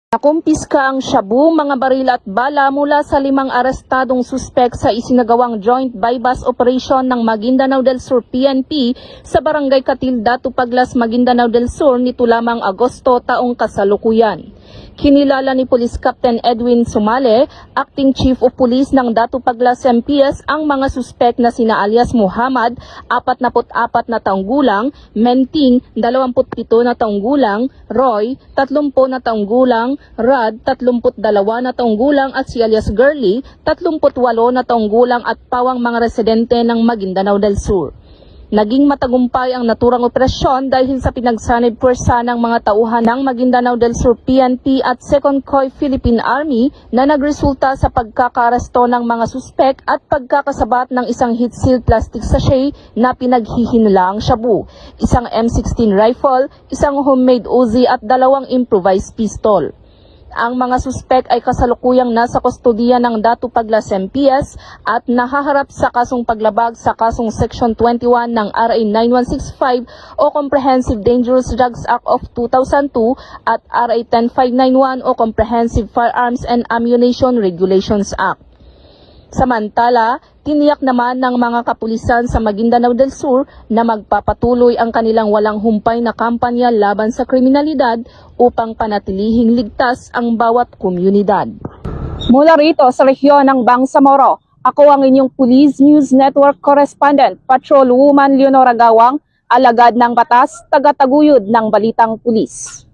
Nakumpiska ang shabu, mga baril at bala mula sa 5 arestadong suspek sa isinagawang joint bypass operation ng Maguindanao del Sur PNP sa Barangay Catilda, Tupaglas, Maguindanao del Sur nito lamang Agosto taong kasalukuyan. Kinilala ni Police Captain Edwin Sumale, Acting Chief of Police ng Datupaglas MPS, ang mga suspek na sina alias Muhammad, 44 na taong gulang, Menting, 27 na taong gulang, Roy, 30 na taong gulang, Rad, 32 na taong gulang at si alias Girly, 38 na taong gulang at pawang mga residente ng Maguindanao del Sur. Naging matagumpay ang naturang operasyon dahil sa pinagsanib puwersa ng mga tauhan ng Maguindanao del Sur PNP at 2nd COI Philippine Army na nagresulta sa pagkakaaresto ng mga suspek at pagkakasabat ng isang heat-sealed plastic sachet na pinaghihinulaang shabu, isang M16 rifle, isang homemade Uzi at 2 improvised pistol. Ang mga suspek ay kasalukuyang nasa kustodiya ng Datupaglas MPS at nahaharap sa kasong paglabag sa kasong Section 21 ng RA 9165 o Comprehensive Dangerous Drugs Act of 2002 at RA 10591 o Comprehensive Firearms and Ammunition Regulations Act. Samantala, tiniyak naman ng mga kapulisan sa Maguindanao del Sur na magpapatuloy ang kanilang walang humpay na kampanya laban sa kriminalidad upang panatilihing ligtas ang bawat komunidad. Mula rito sa rehiyon ng Bangsamoro, ako ang inyong Police News Network Correspondent, Patrolwoman Leonora Gawang, alagad ng batas, tagataguyod ng Balitang Pulis.